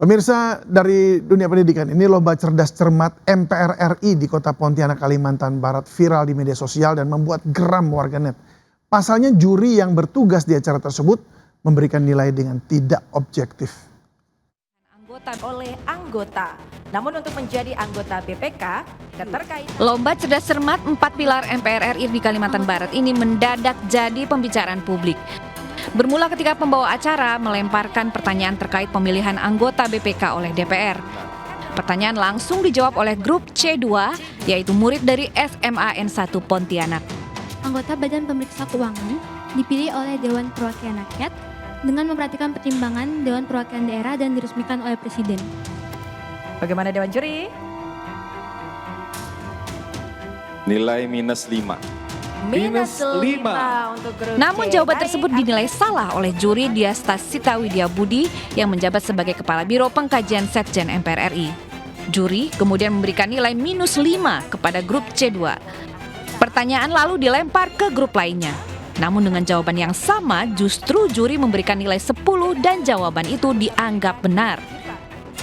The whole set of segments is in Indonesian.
Pemirsa dari dunia pendidikan, ini lomba cerdas cermat MPR RI di Kota Pontianak, Kalimantan Barat viral di media sosial dan membuat geram warganet. Pasalnya juri yang bertugas di acara tersebut memberikan nilai dengan tidak objektif. Anggota oleh anggota. Namun untuk menjadi anggota BPK, keterkaitan Lomba cerdas cermat 4 pilar MPR RI di Kalimantan Barat ini mendadak jadi pembicaraan publik. Bermula ketika pembawa acara melemparkan pertanyaan terkait pemilihan anggota BPK oleh DPR. Pertanyaan langsung dijawab oleh grup C2, yaitu murid dari SMA N1 Pontianak. Anggota Badan Pemeriksa Keuangan dipilih oleh Dewan Perwakilan Rakyat dengan memperhatikan pertimbangan Dewan Perwakilan Daerah dan diresmikan oleh Presiden. Bagaimana Dewan Juri? Nilai -5. Minus 5 untuk grup Namun C. jawaban Baik, tersebut dinilai salah oleh juri Diasta Sita Widya Budi yang menjabat sebagai Kepala Biro Pengkajian Setjen MPR RI. Juri kemudian memberikan nilai -5 kepada grup C2. Pertanyaan lalu dilempar ke grup lainnya. Namun dengan jawaban yang sama justru juri memberikan nilai 10 dan jawaban itu dianggap benar.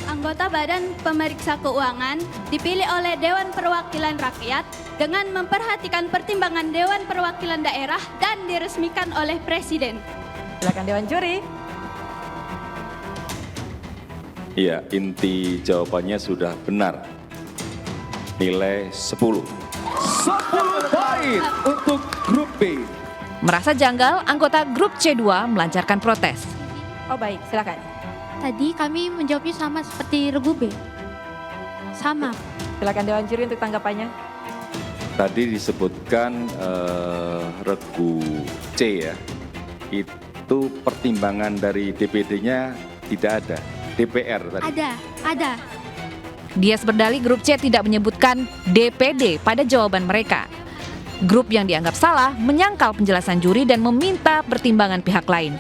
Anggota Badan Pemeriksa Keuangan dipilih oleh Dewan Perwakilan Rakyat dengan memperhatikan pertimbangan Dewan Perwakilan Daerah dan diresmikan oleh Presiden. Silakan Dewan Juri. Iya, inti jawabannya sudah benar. Nilai 10. 10 poin untuk grup B. Merasa janggal, anggota grup C2 melancarkan protes. Oh baik, silakan. Tadi kami menjawabnya sama seperti regu B. Sama. Silakan Dewan Juri untuk tanggapannya. Tadi disebutkan regu C ya, itu pertimbangan dari DPD-nya tidak ada, DPR tadi. Ada. Dias berdalih grup C tidak menyebutkan DPD pada jawaban mereka. Grup yang dianggap salah menyangkal penjelasan juri dan meminta pertimbangan pihak lain.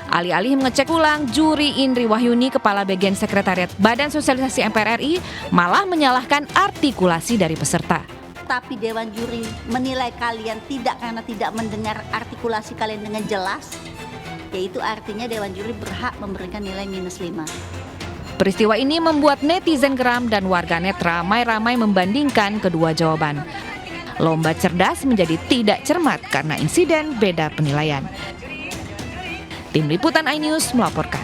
Alih-alih mengecek ulang, juri Indri Wahyuni, Kepala Bagian Sekretariat Badan Sosialisasi MPR RI, malah menyalahkan artikulasi dari peserta. Tapi Dewan Juri menilai kalian tidak karena tidak mendengar artikulasi kalian dengan jelas, yaitu artinya Dewan Juri berhak memberikan nilai -5. Peristiwa ini membuat netizen geram dan warganet ramai-ramai membandingkan kedua jawaban. Lomba cerdas menjadi tidak cermat karena insiden beda penilaian. Tim Liputan iNews melaporkan.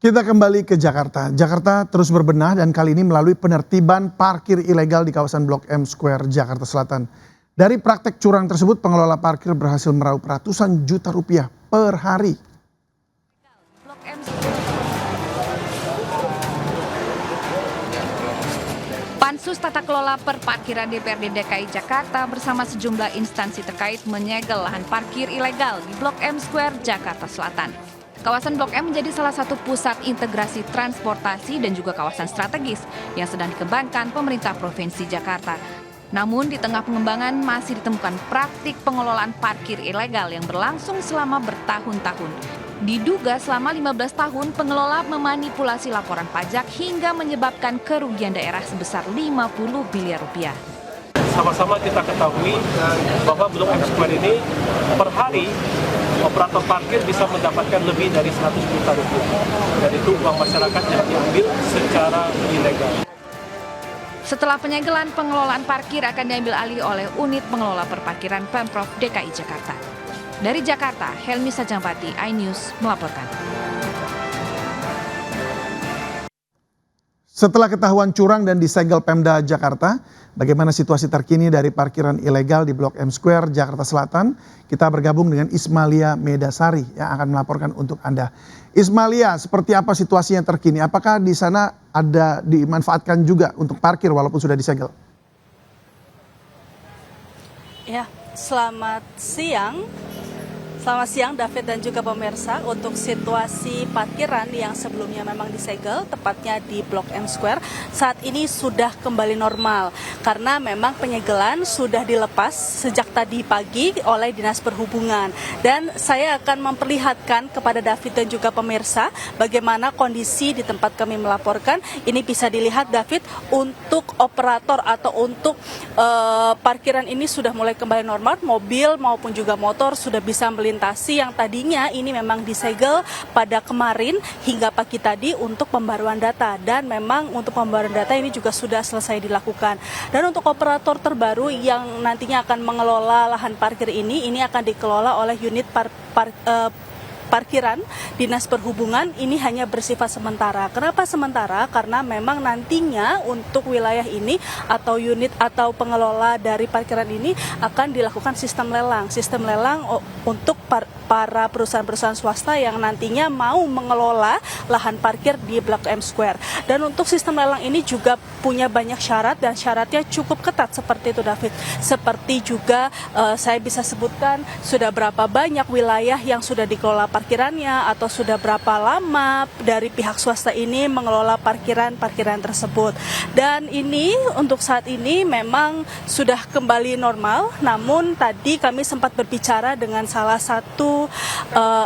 Kita kembali ke Jakarta. Jakarta terus berbenah dan kali ini melalui penertiban parkir ilegal di kawasan Blok M Square, Jakarta Selatan. Dari praktek curang tersebut, pengelola parkir berhasil meraup ratusan juta rupiah per hari. Pansus Tata Kelola Perparkiran DPRD DKI Jakarta bersama sejumlah instansi terkait menyegel lahan parkir ilegal di Blok M Square, Jakarta Selatan. Kawasan Blok M menjadi salah satu pusat integrasi transportasi dan juga kawasan strategis yang sedang dikembangkan pemerintah Provinsi Jakarta. Namun di tengah pengembangan masih ditemukan praktik pengelolaan parkir ilegal yang berlangsung selama bertahun-tahun. Diduga selama 15 tahun pengelola memanipulasi laporan pajak hingga menyebabkan kerugian daerah sebesar 50 miliar rupiah. Sama-sama kita ketahui bahwa Blok M Square ini per hari operator parkir bisa mendapatkan lebih dari 100 juta rupiah. Dan itu uang masyarakat yang diambil secara ilegal. Setelah penyegelan, pengelolaan parkir akan diambil alih oleh unit pengelola perparkiran Pemprov DKI Jakarta. Dari Jakarta, Helmi Sajampati, iNews melaporkan. Setelah ketahuan curang dan disegel Pemda Jakarta, bagaimana situasi terkini dari parkiran ilegal di Blok M Square, Jakarta Selatan? Kita bergabung dengan Ismalia Medasari yang akan melaporkan untuk Anda. Ismalia, seperti apa situasinya terkini? Apakah di sana ada dimanfaatkan juga untuk parkir walaupun sudah disegel? Ya, selamat siang. Selamat siang David dan juga pemirsa. Untuk situasi parkiran yang sebelumnya memang disegel, tepatnya di Blok M Square, saat ini sudah kembali normal. Karena memang penyegelan sudah dilepas sejak tadi pagi oleh Dinas Perhubungan. Dan saya akan memperlihatkan kepada David dan juga pemirsa bagaimana kondisi di tempat kami melaporkan. Ini bisa dilihat David, untuk operator atau untuk parkiran ini sudah mulai kembali normal. Mobil maupun juga motor sudah bisa melintas dilintasi yang tadinya ini memang disegel pada kemarin hingga pagi tadi untuk pembaruan data, dan memang untuk pembaruan data ini juga sudah selesai dilakukan. Dan untuk operator terbaru yang nantinya akan mengelola lahan parkir ini akan dikelola oleh unit parkiran Dinas Perhubungan. Ini hanya bersifat sementara. Kenapa sementara? Karena memang nantinya untuk wilayah ini atau unit atau pengelola dari parkiran ini akan dilakukan sistem lelang. Sistem lelang untuk para perusahaan-perusahaan swasta yang nantinya mau mengelola lahan parkir di Blok M Square. Dan untuk sistem lelang ini juga punya banyak syarat, dan syaratnya cukup ketat seperti itu, David. Seperti juga saya bisa sebutkan sudah berapa banyak wilayah yang sudah dikelola parkirannya, atau sudah berapa lama dari pihak swasta ini mengelola parkiran tersebut. Dan ini untuk saat ini memang sudah kembali normal, namun tadi kami sempat berbicara dengan salah satu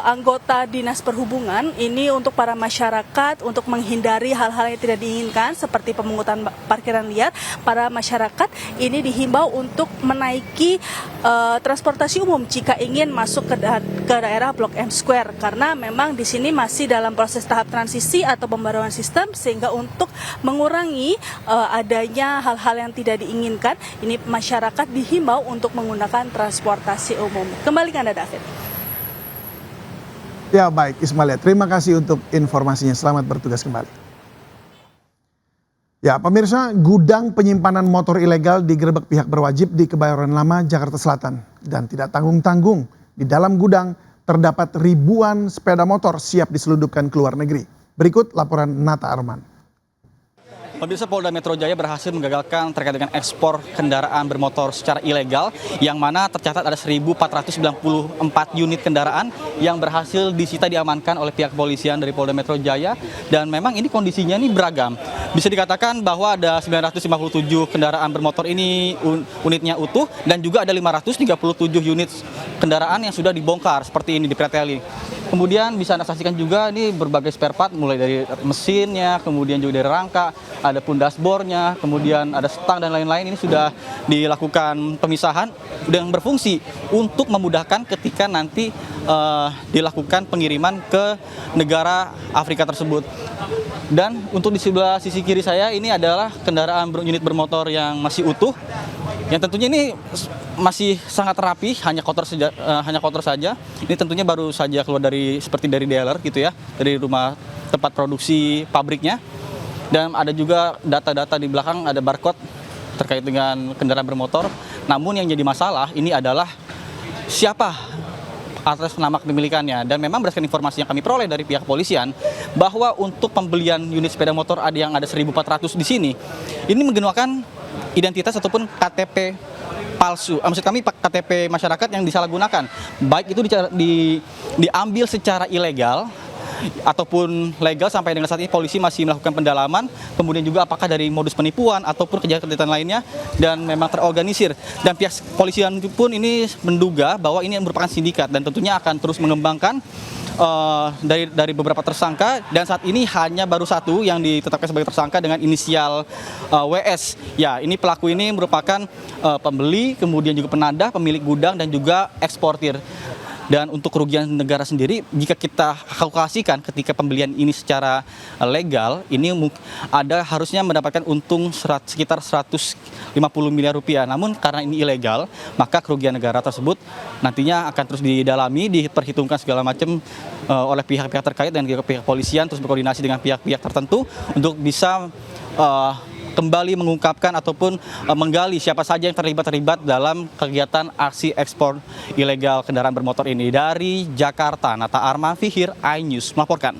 anggota Dinas Perhubungan ini untuk para masyarakat untuk menghindari hal-hal yang tidak diinginkan seperti pemungutan parkiran liar. Para masyarakat ini dihimbau untuk menaiki transportasi umum jika ingin masuk ke daerah Blok M Square, karena memang di sini masih dalam proses tahap transisi atau pembaruan sistem, sehingga untuk mengurangi adanya hal-hal yang tidak diinginkan, ini masyarakat dihimbau untuk menggunakan transportasi umum. Kembali ke Anda, David. Ya baik Ismalia, terima kasih untuk informasinya. Selamat bertugas kembali. Ya pemirsa, gudang penyimpanan motor ilegal digerebek pihak berwajib di Kebayoran Lama, Jakarta Selatan. Dan tidak tanggung-tanggung, di dalam gudang terdapat ribuan sepeda motor siap diselundupkan ke luar negeri. Berikut laporan Nata Arman. Pemirsa, Polda Metro Jaya berhasil menggagalkan terkait dengan ekspor kendaraan bermotor secara ilegal, yang mana tercatat ada 1.494 unit kendaraan yang berhasil disita diamankan oleh pihak kepolisian dari Polda Metro Jaya. Dan memang ini kondisinya ini beragam. Bisa dikatakan bahwa ada 957 kendaraan bermotor ini unitnya utuh, dan juga ada 537 unit kendaraan yang sudah dibongkar seperti ini, dipreteli. Kemudian bisa Anda saksikan juga ini berbagai spare part, mulai dari mesinnya, kemudian juga dari rangka, ada pun dashboardnya, kemudian ada stang dan lain-lain. Ini sudah dilakukan pemisahan yang berfungsi untuk memudahkan ketika nanti dilakukan pengiriman ke negara Afrika tersebut. Dan untuk di sebelah sisi kiri saya ini adalah kendaraan unit bermotor yang masih utuh, yang tentunya ini masih sangat rapi, hanya kotor saja. Ini tentunya baru saja keluar seperti dari dealer gitu ya, dari rumah tempat produksi pabriknya. Dan ada juga data-data di belakang, ada barcode terkait dengan kendaraan bermotor. Namun yang jadi masalah ini adalah siapa atas nama kepemilikannya. Dan memang berdasarkan informasi yang kami peroleh dari pihak kepolisian, bahwa untuk pembelian unit sepeda motor yang ada 1.400 di sini, ini menggunakan identitas ataupun KTP palsu. Maksud kami KTP masyarakat yang disalahgunakan, baik itu diambil secara ilegal ataupun legal. Sampai dengan saat ini polisi masih melakukan pendalaman, kemudian juga apakah dari modus penipuan ataupun kejahatan lainnya, dan memang terorganisir. Dan pihak kepolisian pun ini menduga bahwa ini merupakan sindikat, dan tentunya akan terus mengembangkan dari beberapa tersangka. Dan saat ini hanya baru satu yang ditetapkan sebagai tersangka dengan inisial WS. Ya, ini pelaku ini merupakan pembeli, kemudian juga penadah, pemilik gudang, dan juga eksportir. Dan untuk kerugian negara sendiri, jika kita kalkulasikan ketika pembelian ini secara legal, ini harusnya mendapatkan untung sekitar 150 miliar rupiah. Namun karena ini ilegal, maka kerugian negara tersebut nantinya akan terus didalami, diperhitungkan segala macam oleh pihak-pihak terkait, dan juga pihak polisian terus berkoordinasi dengan pihak-pihak tertentu untuk bisa kembali mengungkapkan ataupun menggali siapa saja yang terlibat dalam kegiatan aksi ekspor ilegal kendaraan bermotor ini. Dari Jakarta, Nata Arman, Fihir, iNews melaporkan.